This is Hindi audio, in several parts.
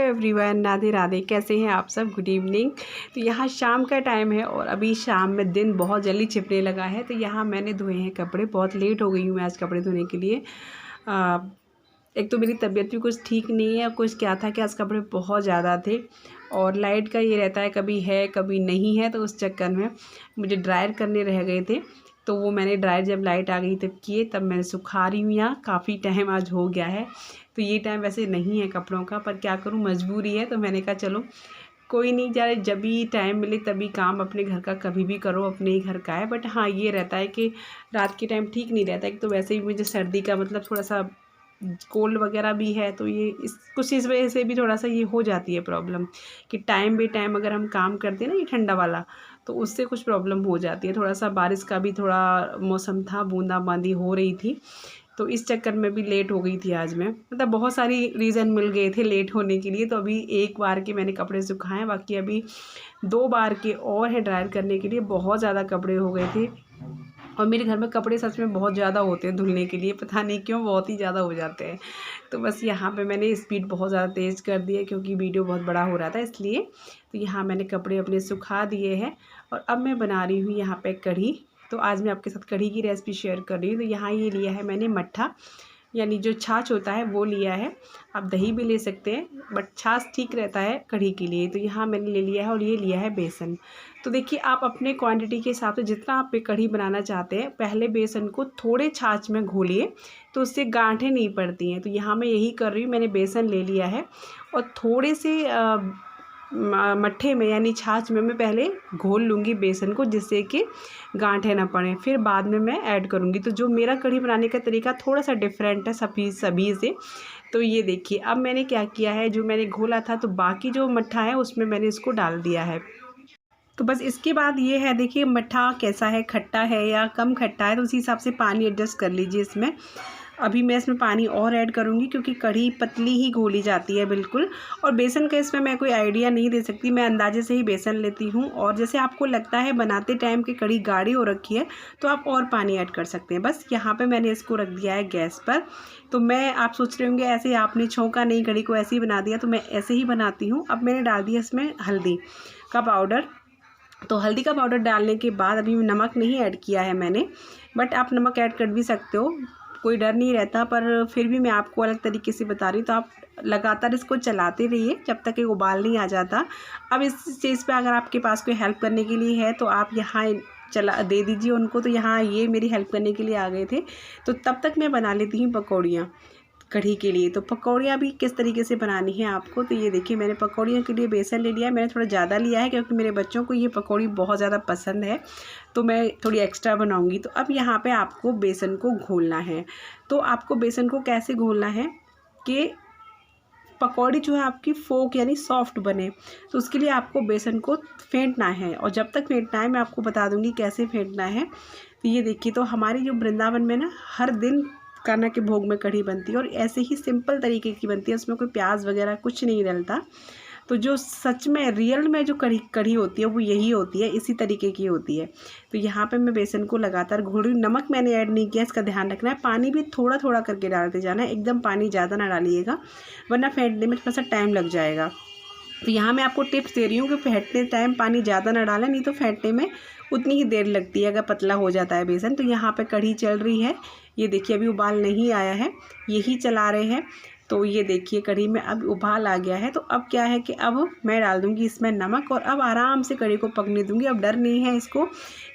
एवरीवन, राधे राधे। कैसे हैं आप सब? Good evening. तो यहाँ शाम का टाइम है और अभी शाम में दिन बहुत जल्दी छिपने लगा है। तो यहाँ मैंने धोए हैं कपड़े। बहुत लेट हो गई हूँ मैं आज कपड़े धोने के लिए। एक तो मेरी तबीयत भी कुछ ठीक नहीं है, कुछ क्या था कि आज कपड़े बहुत ज़्यादा थे और लाइट का ये रहता है कभी है कभी नहीं है। तो उस चक्कर में मुझे ड्रायर करने रह गए थे। तो वो मैंने ड्रायर जब लाइट आ गई तब किए, तब मैंने सुखा रही हूँ। यहाँ काफ़ी टाइम आज हो गया है। तो ये टाइम वैसे नहीं है कपड़ों का, पर क्या करूँ, मजबूरी है। तो मैंने कहा चलो कोई नहीं, जाए जब भी टाइम मिले तभी काम अपने घर का कभी भी करो, अपने ही घर का है। बट हाँ, ये रहता है कि रात के टाइम ठीक नहीं रहता है। तो वैसे ही मुझे सर्दी का मतलब थोड़ा सा कोल्ड वगैरह भी है, तो ये कुछ इस वजह से भी थोड़ा सा ये हो जाती है प्रॉब्लम कि टाइम बे टाइम अगर हम काम करते हैं ना, ये ठंडा वाला, तो उससे कुछ प्रॉब्लम हो जाती है। थोड़ा सा बारिश का भी थोड़ा मौसम था, बूंदाबांदी हो रही थी, तो इस चक्कर में भी लेट हो गई थी आज मैं। मतलब बहुत सारी रीज़न मिल गए थे लेट होने के लिए। तो अभी एक बार के मैंने कपड़े सुखाए, बाकी अभी 2 बार के और है ड्रायर करने के लिए। बहुत ज़्यादा कपड़े हो गए थे और मेरे घर में कपड़े सच में बहुत ज़्यादा होते हैं धुलने के लिए, पता नहीं क्यों बहुत ही ज़्यादा हो जाते हैं। तो बस यहाँ पे मैंने स्पीड बहुत ज़्यादा तेज़ कर दी है क्योंकि वीडियो बहुत बड़ा हो रहा था इसलिए। तो यहाँ मैंने कपड़े अपने सुखा दिए हैं और अब मैं बना रही हूँ यहाँ पे कढ़ी। तो आज मैं आपके साथ कढ़ी की रेसिपी शेयर कर रही हूँ। तो यहाँ ये लिया है मैंने मट्ठा, यानी जो छाछ होता है वो लिया है। आप दही भी ले सकते हैं, बट छाछ ठीक रहता है कढ़ी के लिए। तो यहाँ मैंने ले लिया है और ये लिया है बेसन। तो देखिए, आप अपने क्वांटिटी के हिसाब से जितना आप कढ़ी बनाना चाहते हैं, पहले बेसन को थोड़े छाछ में घोलिए तो उससे गांठें नहीं पड़ती हैं। तो यहाँ मैं यही कर रही हूँ, मैंने बेसन ले लिया है और थोड़े से मट्ठे में यानी छाछ में मैं पहले घोल लूँगी बेसन को, जिससे कि गांठें ना पड़ें। फिर बाद में मैं ऐड करूँगी। तो जो मेरा कढ़ी बनाने का तरीका थोड़ा सा डिफरेंट है सभी से। तो ये देखिए, अब मैंने क्या किया है, जो मैंने घोला था तो बाकी जो मट्ठा है उसमें मैंने इसको डाल दिया है। तो बस इसके बाद ये है, देखिए मट्ठा कैसा है, खट्टा है या कम खट्टा है, तो उसी हिसाब से पानी एडजस्ट कर लीजिए इसमें। अभी मैं इसमें पानी और ऐड करूँगी क्योंकि कढ़ी पतली ही घोली जाती है बिल्कुल। और बेसन का इसमें मैं कोई आइडिया नहीं दे सकती, मैं अंदाजे से ही बेसन लेती हूँ। और जैसे आपको लगता है बनाते टाइम कि कढ़ी गाढ़ी हो रखी है तो आप और पानी ऐड कर सकते हैं। बस यहाँ पे मैंने इसको रख दिया है गैस पर। तो मैं, आप सोच रहे होंगे ऐसे आपने छौंका नहीं, कढ़ी को ऐसे ही बना दिया, तो मैं ऐसे ही बनाती हूँ। अब मैंने डाल दिया इसमें हल्दी का पाउडर। तो हल्दी का पाउडर डालने के बाद अभी नमक नहीं ऐड किया है मैंने, बट आप नमक ऐड कर भी सकते हो, कोई डर नहीं रहता। पर फिर भी मैं आपको अलग तरीके से बता रही हूँ। तो आप लगातार इसको चलाते रहिए जब तक एक उबाल नहीं आ जाता। अब इस चीज़ पे अगर आपके पास कोई हेल्प करने के लिए है तो आप यहाँ चला दे दीजिए उनको। तो यहाँ ये मेरी हेल्प करने के लिए आ गए थे। तो तब तक मैं बना लेती हूँ पकौड़ियाँ कढ़ी के लिए। तो पकौड़ियाँ भी किस तरीके से बनानी है आपको, तो ये देखिए, मैंने पकौड़ियों के लिए बेसन ले लिया है। मैंने थोड़ा ज़्यादा लिया है क्योंकि मेरे बच्चों को ये पकौड़ी बहुत ज़्यादा पसंद है, तो मैं थोड़ी एक्स्ट्रा बनाऊंगी। तो अब यहाँ पे आपको बेसन को घोलना है। तो आपको बेसन को कैसे घोलना है कि पकौड़ी जो है आपकी फोक यानी सॉफ्ट बने, तो उसके लिए आपको बेसन को फेंटना है। और जब तक फेंटना है मैं आपको बता दूंगी कैसे फेंटना है। तो ये देखिए, तो हमारी जो वृंदावन में ना हर दिन कान्हा के भोग में कढ़ी बनती है और ऐसे ही सिंपल तरीके की बनती है, उसमें कोई प्याज वगैरह कुछ नहीं डलता। तो जो सच में रियल में जो कढ़ी होती है वो यही होती है, इसी तरीके की होती है। तो यहाँ पे मैं बेसन को लगातार घोल रही हूँ। नमक मैंने ऐड नहीं किया, इसका ध्यान रखना है। पानी भी थोड़ा थोड़ा करके डालते जाना है, एकदम पानी ज़्यादा ना डालिएगा वरना फेंटने में थोड़ा सा टाइम लग जाएगा। तो यहाँ मैं आपको टिप्स दे रही हूँ कि फेंटते टाइम पानी ज़्यादा ना डालें, नहीं तो फेंटने में उतनी ही देर लगती है अगर पतला हो जाता है बेसन। तो यहाँ पे कढ़ी चल रही है, ये देखिए अभी उबाल नहीं आया है, यही चला रहे हैं। तो ये देखिए कढ़ी में अब उबाल आ गया है। तो अब क्या है कि अब मैं डाल दूँगी इसमें नमक और अब आराम से कढ़ी को पकने दूँगी। अब डर नहीं है इसको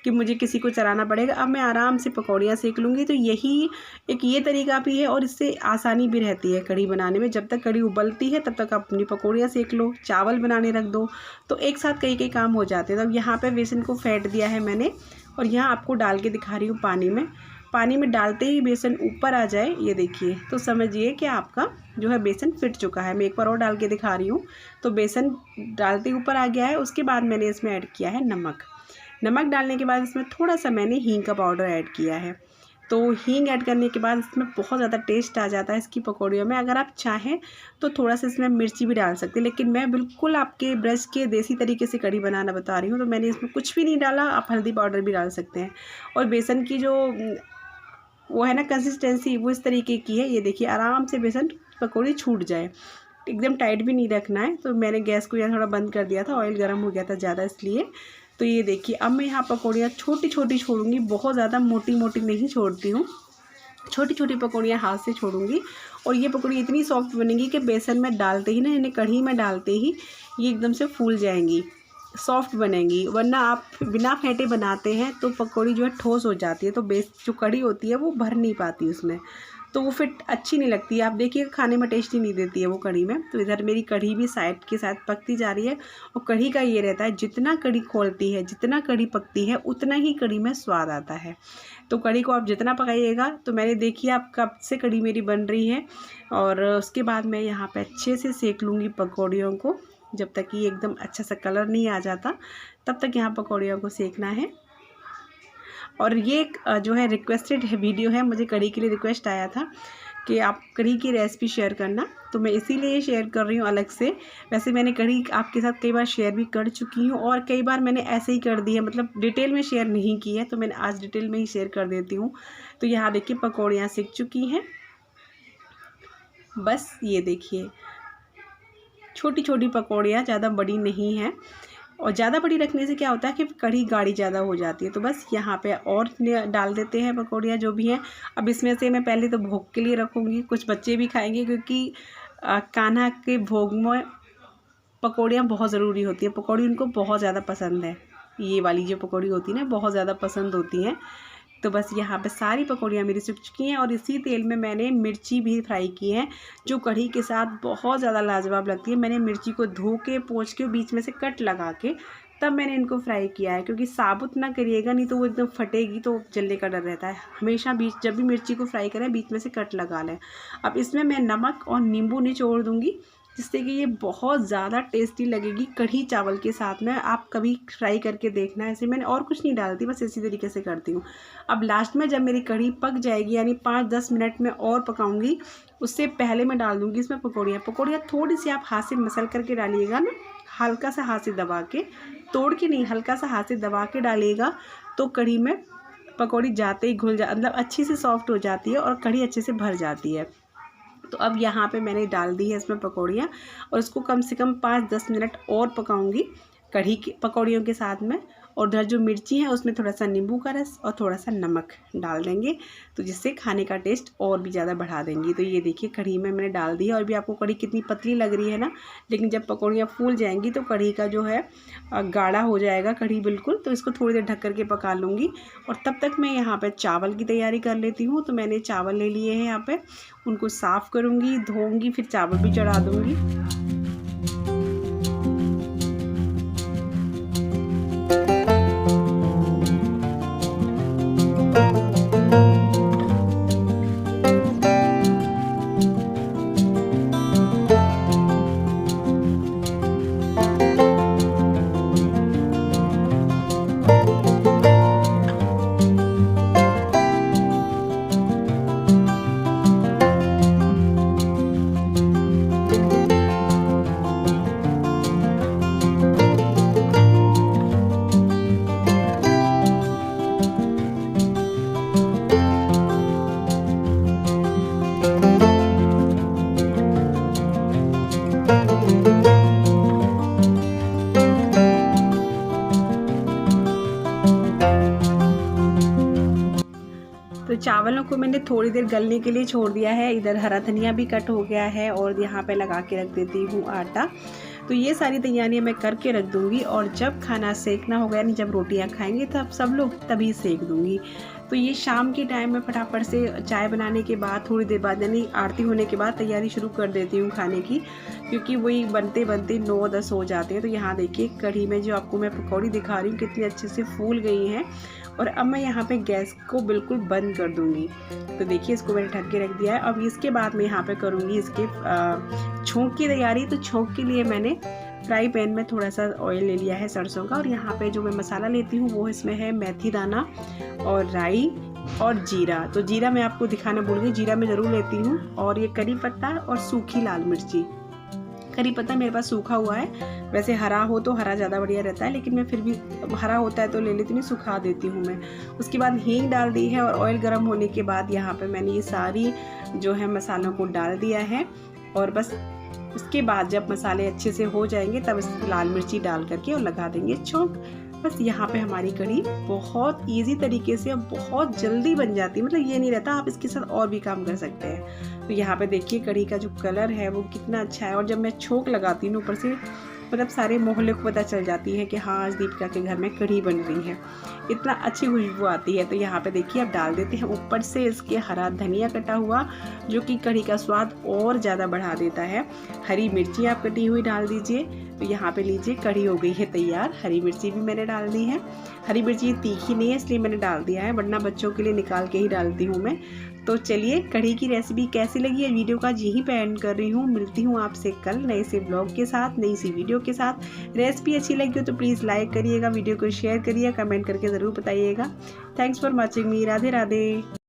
कि मुझे किसी को चलाना पड़ेगा, अब मैं आराम से पकौड़ियाँ सेक लूँगी। तो यही एक ये तरीका भी है और इससे आसानी भी रहती है कढ़ी बनाने में। जब तक कढ़ी उबलती है तब तक आप अपनी पकौड़ियाँ सेक लो, चावल बनाने रख दो, तो एक साथ कई काम हो जाते हैं। तो अब यहाँ पर बेसन को फेंट दिया है मैंने और यहाँ आपको डाल के दिखा रही हूँ पानी में डालते ही बेसन ऊपर आ जाए, ये देखिए, तो समझिए कि आपका जो है बेसन फिट चुका है। मैं एक बार और डाल के दिखा रही हूँ। तो बेसन डालते ऊपर आ गया है। उसके बाद मैंने इसमें ऐड किया है नमक डालने के बाद इसमें थोड़ा सा मैंने हींग का पाउडर ऐड किया है। तो हींग ऐड करने के बाद इसमें बहुत ज़्यादा टेस्ट आ जाता है इसकी पकौड़ियों में। अगर आप चाहें तो थोड़ा सा इसमें मिर्ची भी डाल सकते हैं, लेकिन मैं बिल्कुल आपके ब्रश के देसी तरीके से कढ़ी बनाना बता रही हूँ। तो मैंने इसमें कुछ भी नहीं डाला, आप हल्दी पाउडर भी डाल सकते हैं। और बेसन की जो वो है ना कंसिस्टेंसी, वो इस तरीके की है। ये देखिए आराम से बेसन पकौड़ी छूट जाए, एकदम टाइट भी नहीं रखना है। तो मैंने गैस को यहाँ थोड़ा बंद कर दिया था, ऑयल गर्म हो गया था ज़्यादा इसलिए। तो ये देखिए अब मैं यहाँ पकौड़ियाँ छोटी छोटी छोड़ूंगी, बहुत ज़्यादा मोटी मोटी नहीं छोड़ती हूँ, छोटी छोटी पकौड़ियाँ हाथ से छोड़ूंगी। और ये पकौड़ी इतनी सॉफ्ट बनेगी कि बेसन में डालते ही ना, इन्हें कढ़ी में डालते ही ये एकदम से फूल जाएंगी, सॉफ्ट बनेंगी। वरना आप बिना फेंटे बनाते हैं तो पकौड़ी जो है ठोस हो जाती है, तो जो कढ़ी होती है वो भर नहीं पाती उसमें, तो वो फिर अच्छी नहीं लगती है। आप देखिए खाने में टेस्टी नहीं देती है वो कढ़ी में। तो इधर मेरी कढ़ी भी साइड के साथ पकती जा रही है। और कढ़ी का ये रहता है, जितना कढ़ी खोलती है, जितना कढ़ी पकती है, उतना ही कढ़ी में स्वाद आता है। तो कढ़ी को आप जितना पकाइएगा, तो मैंने देखिए आप कब से कढ़ी मेरी बन रही है। और उसके बाद मैं यहाँ पे अच्छे से सेक लूँगी पकौड़ियों को, जब तक कि एकदम अच्छा सा कलर नहीं आ जाता तब तक यहाँ पकौड़ियों को सेकना है। और ये जो है रिक्वेस्टेड है वीडियो है, मुझे कढ़ी के लिए रिक्वेस्ट आया था कि आप कढ़ी की रेसिपी शेयर करना, तो मैं इसीलिए शेयर कर रही हूँ अलग से। वैसे मैंने कढ़ी आपके साथ कई बार शेयर भी कर चुकी हूँ, और कई बार मैंने ऐसे ही कर दी है, मतलब डिटेल में शेयर नहीं की है, तो मैंने आज डिटेल में ही शेयर कर देती हूँ। तो यहाँ देखिए पकौड़ियाँ सिक चुकी हैं, बस ये देखिए छोटी छोटी पकौड़ियाँ, ज़्यादा बड़ी नहीं है। और ज़्यादा बड़ी रखने से क्या होता है कि कढ़ी गाढ़ी ज़्यादा हो जाती है। तो बस यहाँ पे और डाल देते हैं पकौड़ियाँ जो भी हैं। अब इसमें से मैं पहले तो भोग के लिए रखूँगी, कुछ बच्चे भी खाएंगे, क्योंकि कान्हा के भोग में पकौड़ियाँ बहुत ज़रूरी होती है। पकौड़ी उनको बहुत ज़्यादा पसंद है, ये वाली जो पकौड़ी होती है ना, बहुत ज़्यादा पसंद होती हैं। तो बस यहाँ पे सारी पकौड़ियाँ मेरी सूख चुकी हैं। और इसी तेल में मैंने मिर्ची भी फ्राई की है, जो कढ़ी के साथ बहुत ज़्यादा लाजवाब लगती है। मैंने मिर्ची को धो के पोंछ के बीच में से कट लगा के तब मैंने इनको फ्राई किया है, क्योंकि साबुत ना करिएगा, नहीं तो वो एकदम फटेगी, तो जलने का डर रहता है। हमेशा जब भी मिर्ची को फ्राई करें बीच में से कट लगा लें। अब इसमें मैं नमक और नींबू निचोड़ दूँगी, जिससे कि ये बहुत ज़्यादा टेस्टी लगेगी कढ़ी चावल के साथ में। आप कभी ट्राई करके देखना। ऐसे मैंने और कुछ नहीं डालती, बस इसी तरीके से करती हूँ। अब लास्ट में जब मेरी कढ़ी पक जाएगी, यानी 5-10 मिनट में और पकाऊंगी, उससे पहले मैं डाल दूँगी इसमें पकौड़ियाँ थोड़ी सी आप हाथ से मसल करके डालिएगा ना, हल्का सा हाथ से दबा के, तोड़ के नहीं, हल्का सा हाथ से दबा के डालिएगा, तो कढ़ी में पकौड़ी जाते ही मतलब अच्छी से सॉफ्ट हो जाती है और कढ़ी अच्छे से भर जाती है। तो अब यहाँ पे मैंने डाल दी है इसमें पकौड़ियाँ, और इसको कम से कम 5-10 मिनट और पकाऊंगी कढ़ी की पकौड़ियों के साथ में। और उधर जो मिर्ची है उसमें थोड़ा सा नींबू का रस और थोड़ा सा नमक डाल देंगे, तो जिससे खाने का टेस्ट और भी ज़्यादा बढ़ा देंगी। तो ये देखिए कढ़ी में मैंने डाल दी है। और भी आपको कढ़ी कितनी पतली लग रही है ना, लेकिन जब पकौड़ियाँ फूल जाएंगी तो कढ़ी का जो है गाढ़ा हो जाएगा कढ़ी बिल्कुल। तो इसको थोड़ी देर ढक करके पका लूँगी। और तब तक मैं यहाँ पर चावल की तैयारी कर लेती हूँ। तो मैंने चावल ले लिए हैं यहाँ पर, उनको साफ़ करूँगी, धोऊँगी, फिर चावल भी चढ़ा दूँगी। तो चावलों को मैंने थोड़ी देर गलने के लिए छोड़ दिया है। इधर हरा धनिया भी कट हो गया है, और यहाँ पे लगा के रख देती हूँ आटा। तो ये सारी तैयारियाँ मैं करके रख दूँगी, और जब खाना सेकना होगा, यानी जब रोटियाँ खाएंगे तब सब लोग, तभी सेक दूँगी। तो ये शाम के टाइम में फटाफट से चाय बनाने के बाद, थोड़ी देर बाद, यानी आरती होने के बाद तैयारी शुरू कर देती हूँ खाने की, क्योंकि वही बनते बनते 9-10 हो जाते हैं। तो यहाँ देखिए कढ़ी में जो आपको मैं पकौड़ी दिखा रही हूँ कितनी अच्छे से फूल गई हैं। और अब मैं यहाँ पे गैस को बिल्कुल बंद कर दूँगी। तो देखिए इसको मैंने ढक के रख दिया है। अब इसके बाद मैं यहाँ पे करूँगी इसके छोंक की तैयारी। तो छोंक के लिए मैंने फ्राई पैन में थोड़ा सा ऑयल ले लिया है सरसों का, और यहाँ पे जो मैं मसाला लेती हूँ वो इसमें है मेथी दाना और राई और जीरा। तो जीरा मैं आपको दिखाना भूल गई, जीरा मैं ज़रूर लेती हूँ। और ये करी पत्ता और सूखी लाल मिर्ची। करी पत्ता मेरे पास सूखा हुआ है, वैसे हरा हो तो हरा ज़्यादा बढ़िया रहता है, लेकिन मैं फिर भी हरा होता है तो ले लेती हूँ, सुखा देती हूँ मैं। उसके बाद हींग डाल दी है, और ऑयल गर्म होने के बाद यहाँ पे मैंने ये सारी जो है मसालों को डाल दिया है। और बस उसके बाद जब मसाले अच्छे से हो जाएंगे तब इसमें लाल मिर्ची डाल करके और लगा देंगे छौंक। बस यहाँ पे हमारी कढ़ी बहुत इजी तरीके से और बहुत जल्दी बन जाती है, मतलब ये नहीं रहता, आप इसके साथ और भी काम कर सकते हैं। तो यहाँ पे देखिए कढ़ी का जो कलर है वो कितना अच्छा है, और जब मैं छौंक लगाती हूँ ऊपर से मतलब सारे मोहल्ले को पता चल जाती है कि हाँ आज दीपिका के घर में कढ़ी बन रही है, इतना अच्छी खुशबू आती है। तो यहाँ पे देखिए अब डाल देते हैं ऊपर से इसके हरा धनिया कटा हुआ, जो कि कढ़ी का स्वाद और ज़्यादा बढ़ा देता है। हरी मिर्ची आप कटी हुई डाल दीजिए। तो यहाँ पे लीजिए कढ़ी हो गई है तैयार। हरी मिर्ची भी मैंने डाल दी है। हरी मिर्ची तीखी नहीं है इसलिए मैंने डाल दिया है, वरना बच्चों के लिए निकाल के ही डालती हूँ मैं। तो चलिए कढ़ी की रेसिपी कैसी लगी है वीडियो का यहीं पे एंड कर रही हूँ। मिलती हूँ आपसे कल नए से ब्लॉग के साथ, नई सी वीडियो के साथ। रेसिपी अच्छी लगी हो तो प्लीज़ लाइक करिएगा, वीडियो को शेयर करिए, कमेंट करके ज़रूर बताइएगा। Thanks for watching me. Radhe Radhe.